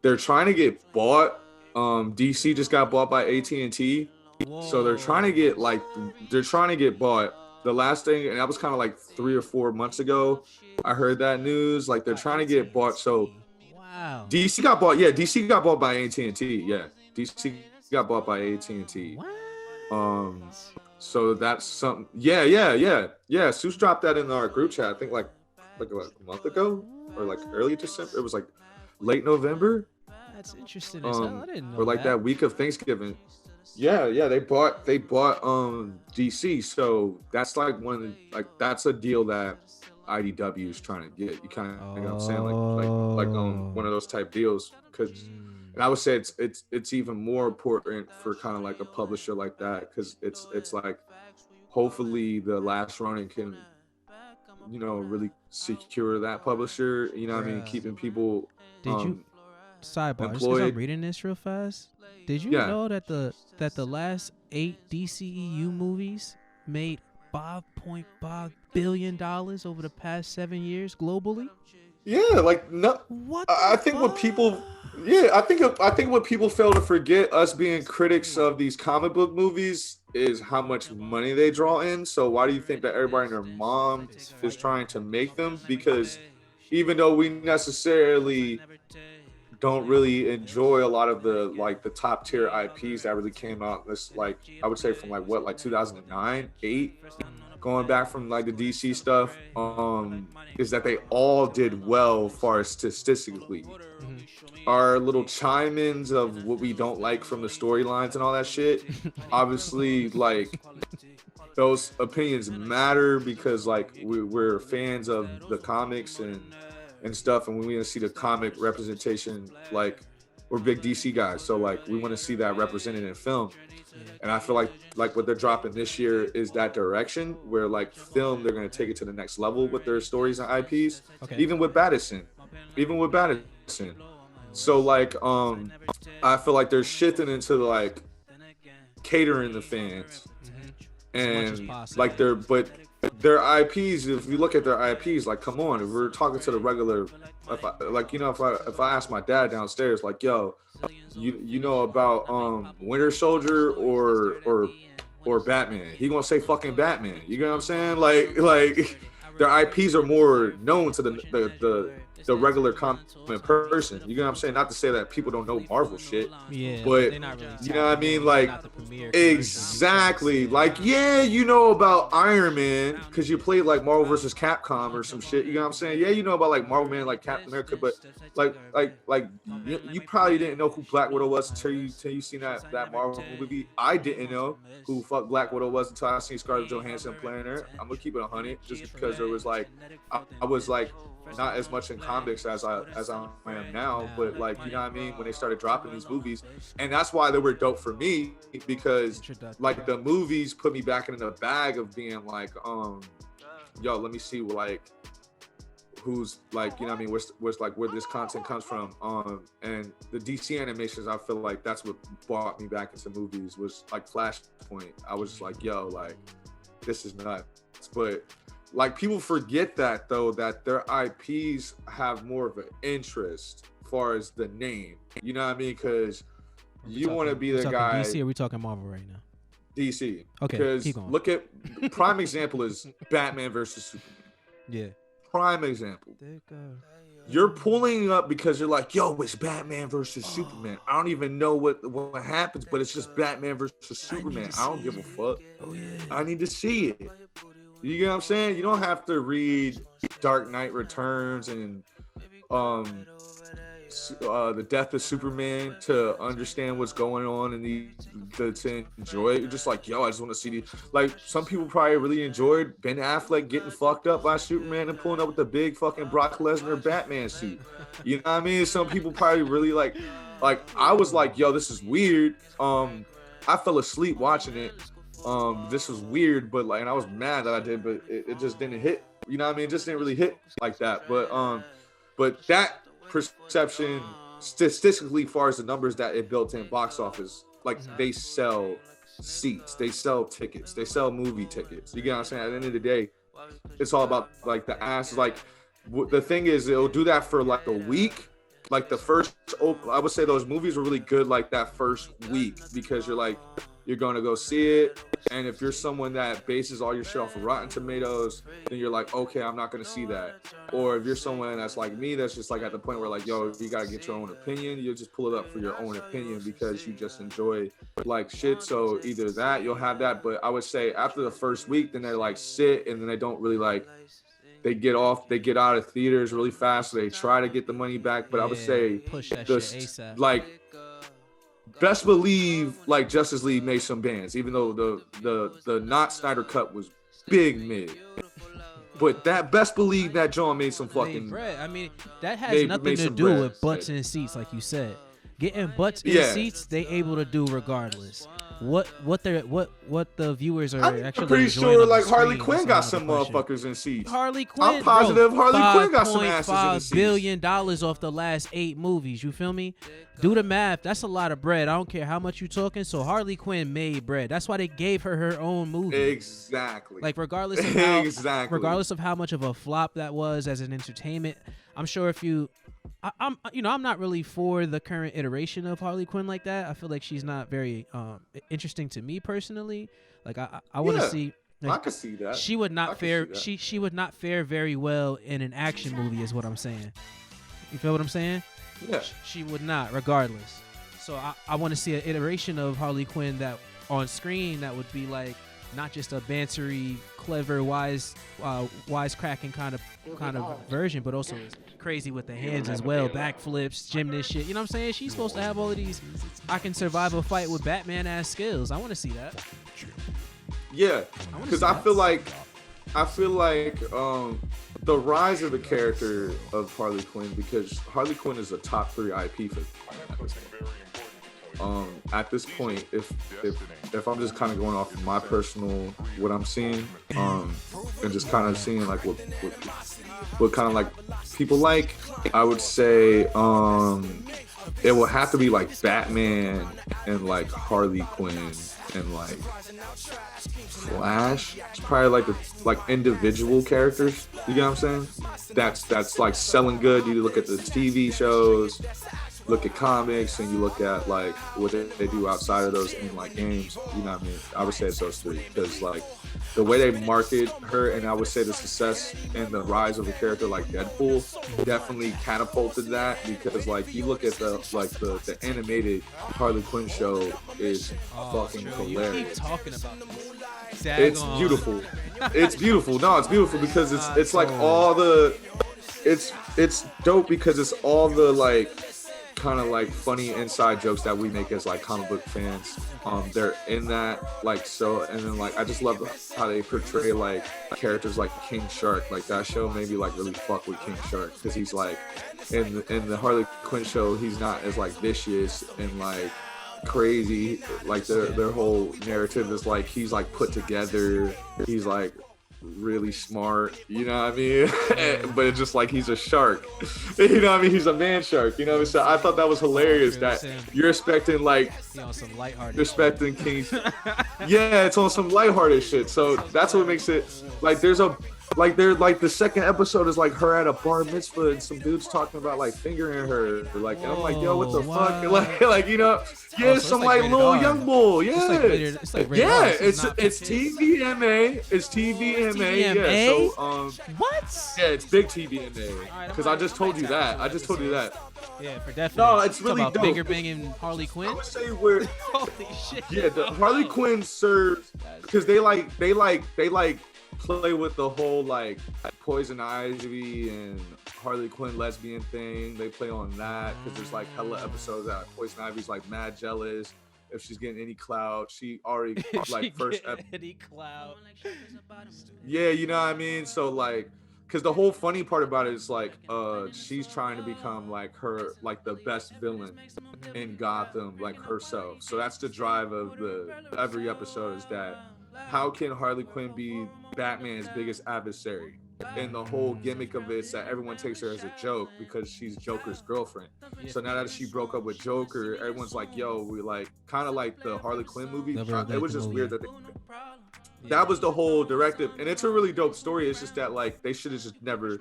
they're trying to get bought. DC just got bought by AT&T. So they're trying to get bought. The last thing, and that was kind of like 3 or 4 months ago, I heard that news. Like they're trying to get bought. So wow. DC got bought. Yeah, DC got bought by AT&T. Yeah, DC got bought by AT&T. What? So that's something. Yeah. Seuss dropped that in our group chat. I think like a month ago or like early December. It was like late November. That's interesting as hell. I didn't know or like that week of Thanksgiving. Yeah, they bought DC. So that's like that's a deal that IDW is trying to get. You kind of you know what I'm saying, like one of those type deals. Because and I would say it's even more important for kind of like a publisher like that, because it's like hopefully the Last Ronin can really secure that publisher. You know what I mean, keeping people. Did you sidebar? Because I'm reading this real fast. Did you know that the last 8 DCEU movies made $5.5 billion over the past 7 years globally? Yeah, like no. What? I think what people. Yeah, I think what people fail to forget, us being critics of these comic book movies, is how much money they draw in. So why do you think that everybody and their mom is trying to make them? Because even though we necessarily don't really enjoy a lot of the top tier IPs that really came out this, like I would say from 2009, 8, going back from like the DC stuff, is that they all did well far as statistically. Our little chime-ins of what we don't like from the storylines and all that shit, obviously like those opinions matter, because like we're fans of the comics and stuff, and when we want to see the comic representation, like we're big DC guys, so like we want to see that represented in film. And I feel like what they're dropping this year is that direction, where like film, they're going to take it to the next level with their stories and IPs. Even with Battison. So like I feel like they're shifting into like catering the fans, and like their IPs. If you look at their IPs, like come on, if we're talking to the regular, if I ask my dad downstairs, like yo, you know about Winter Soldier or Batman, he gonna say fucking Batman. You know what I'm saying? Like their IPs are more known to the regular common person. You know what I'm saying? Not to say that people don't know Marvel shit, but you know what I mean? Like exactly. Like you know about Iron Man because you played like Marvel vs. Capcom or some shit. You know what I'm saying? Yeah, you know about like Marvel Man, like Captain America, but like you probably didn't know who Black Widow was until you seen that Marvel movie. I didn't know who fuck Black Widow was until I seen Scarlett Johansson playing her. I'm gonna keep it 100, just because there was like I was like not as much in comics as I am now, but like you know what I mean, when they started dropping these movies, and that's why they were dope for me, because like the movies put me back in the bag of being like yo, let me see like who's like, you know what I mean, where's like where this content comes from, and the DC animations, I feel like that's what brought me back into movies, was like Flashpoint. I was just like, yo, like this is nuts. But like people forget that though, that their IPs have more of an interest as far as the name. You know what I mean? Because you want to be the guy. DC, or are we talking Marvel right now? DC. Okay, because keep going. Look at prime example is Batman versus Superman. Yeah. Prime example. You're pulling up because you're like, yo, it's Batman versus Superman. I don't even know what happens, but it's just Batman versus Superman. I don't give a fuck. Oh yeah. I need to see it. You get what I'm saying? You don't have to read Dark Knight Returns and the Death of Superman to understand what's going on and to enjoy it. You're just like, yo, I just want to see these. Like, some people probably really enjoyed Ben Affleck getting fucked up by Superman and pulling up with the big fucking Brock Lesnar Batman suit. You know what I mean? Some people probably really like I was like, yo, this is weird. I fell asleep watching it. This was weird, but like, and I was mad that I did, but it just didn't hit. You know what I mean? It just didn't really hit like that. But that perception, statistically, far as the numbers that it built in box office, like they sell seats, they sell tickets, they sell movie tickets. You get what I'm saying? At the end of the day, it's all about like the ass. Like the thing is, it'll do that for like a week, like the first, I would say those movies were really good like that first week, because you're going to go see it, and if you're someone that bases all your shit off of Rotten Tomatoes, then you're like, okay, I'm not going to see that. Or if you're someone that's like me, that's just like at the point where like, yo, you got to get your own opinion, you'll just pull it up for your own opinion because you just enjoy like shit. So either that, you'll have that, but I would say after the first week, then they like sit, and then they don't really like, they get out of theaters really fast, so they try to get the money back. But I would say push that shit ASAP. Like, best believe like Justice League made some bands, even though the not Snyder cut was big mid. But that best believe that John made some fucking bread. I mean, that has nothing to do with butts in seats, like you said. Getting butts in seats, they able to do regardless. What the viewers are actually. I'm pretty sure like Harley Quinn got some motherfuckers in seats. Harley Quinn, I'm positive Harley Quinn got some asses in the seats. $5 billion off the last 8 movies. You feel me? Do the math. That's a lot of bread. I don't care how much you talking. So Harley Quinn made bread. That's why they gave her own movie. Exactly. Like regardless of how much of a flop that was as an entertainment, I'm sure if you. I'm not really for the current iteration of Harley Quinn like that. I feel like she's not very interesting to me personally. Like I want to see. Like, I could see that. She would not fare. She would not fare very well in an action movie, is what I'm saying. You feel what I'm saying? Yeah. She would not, regardless. So I want to see an iteration of Harley Quinn that on screen that would be like not just a bantery, clever, wisecracking kind of version, but also crazy with the hands as well, backflips, gymnast shit. You know what I'm saying? She's supposed to have all of these I can survive a fight with Batman ass skills. I want to see that. Yeah, because I feel like the rise of the character of Harley Quinn, because Harley Quinn is a top 3 IP for at this point, if I'm just kind of going off of my personal what I'm seeing, and just kind of seeing like what kind of like people like, I would say it will have to be like Batman and like Harley Quinn and like Flash. It's probably like the individual characters. You get what I'm saying? That's like selling good. You look at the TV shows, look at comics, and you look at like what they do outside of those in like games. You know what I mean? I would say it's those 3, because like the way they market her, and I would say the success and the rise of a character like Deadpool definitely catapulted that, because like you look at the animated Harley Quinn show is fucking hilarious. You keep talking about it's beautiful. It's beautiful. No, it's beautiful because it's like all the it's dope because it's all the like kind of like funny inside jokes that we make as like comic book fans. They're in that like so, and then like I just love how they portray like characters like King Shark. Like that show made me like really fuck with King Shark, because he's like in the Harley Quinn show, he's not as like vicious and like crazy. Like their whole narrative is like he's like put together, he's like really smart, you know what I mean? But it's just like he's a shark, you know what I mean? He's a man shark, you know what I mean? So I thought that was hilarious that you're expecting like some lighthearted respecting Kings. Yeah, it's on some lighthearted shit. So that's what makes it like the second episode is like her at a bar mitzvah and some dudes talking about like fingering her, like, and I'm like, yo, what the fuck? Like you know, yeah, some like little young bull, yeah, it's TVMA, it's TVMA, yeah. So what? Yeah, it's big TVMA, because I just told you that. Yeah, for definitely. No, it's really dope. Bigger Bang and Harley Quinn. I would say where. Holy shit. Yeah, the Harley Quinn serves, because they play with the whole like Poison Ivy and Harley Quinn lesbian thing. They play on that because there's like hella episodes that Poison Ivy's like mad jealous if she's getting any clout. She already like first any clout. Yeah, you know what I mean? So like, because the whole funny part about it is like she's trying to become like her, like the best villain in Gotham, like herself. So that's the drive of every episode, is that how can Harley Quinn be Batman's biggest adversary? And the whole gimmick of it is that everyone takes her as a joke because she's Joker's girlfriend. So now that she broke up with Joker, everyone's like, yo, we like kind of like the Harley Quinn movie. It was just weird that That was the whole directive, and it's a really dope story. It's just that like they should have just never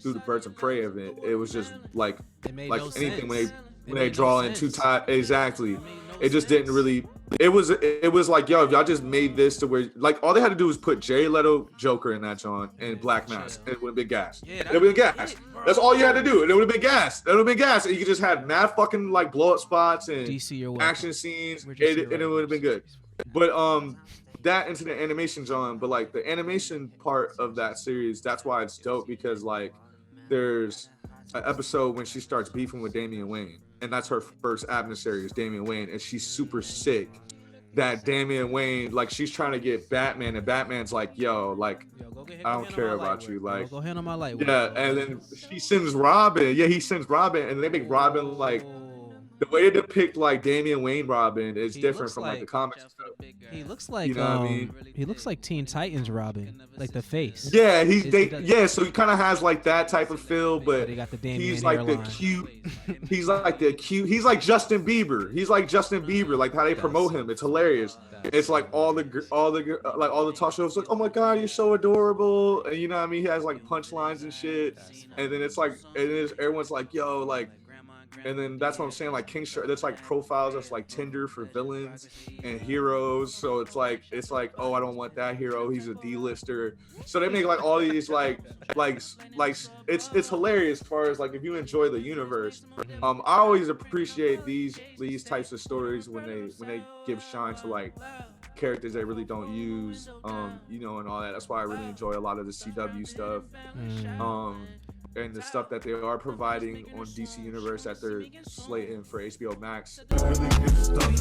do the Birds of Prey of it. It was just like anything when they draw in two times. Exactly. It just didn't really. It was like, yo, if y'all just made this to where like all they had to do was put Jared Leto Joker in that John and Black Mask, and it would have been gas. It would have been gas. That's all you had to do, and it would have been gas. It would have been gas, and you could just had mad fucking like blow up spots and action scenes, and it would have been good. But that into the animation, John. But like the animation part of that series, that's why it's dope, because like there's an episode when she starts beefing with Damian Wayne, and that's her first adversary is Damian Wayne, and she's super sick that Damian Wayne, like she's trying to get Batman, and Batman's like, yo, like I don't care about you, like go handle my light. Yeah, and then she sends Robin. Yeah, he sends Robin, and they make Robin like. The way they depict like Damian Wayne Robin is different from like the comics stuff. He looks like you know what I mean? He looks like Teen Titans Robin, like the face. Yeah, so he kind of has like that type of feel, but he's like the cute. He's like the cute. He's like Justin Bieber. He's like Justin Bieber. Like how they promote him, it's hilarious. It's like all the talk shows like, oh my god, you're so adorable, and you know what I mean. He has like punchlines and shit, and then it's like, everyone's like, yo, like. And then that's what I'm saying, like King Shark, that's like profiles, that's like Tinder for villains and heroes. So it's like, oh, I don't want that hero, he's a D-lister. So they make like all these like it's hilarious as far as like if you enjoy the universe. I always appreciate these types of stories when they give shine to like characters they really don't use, you know, and all that. That's why I really enjoy a lot of the CW stuff. And the stuff that they are providing on DC Universe that they're slating for HBO Max. Really good stuff. It's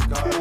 a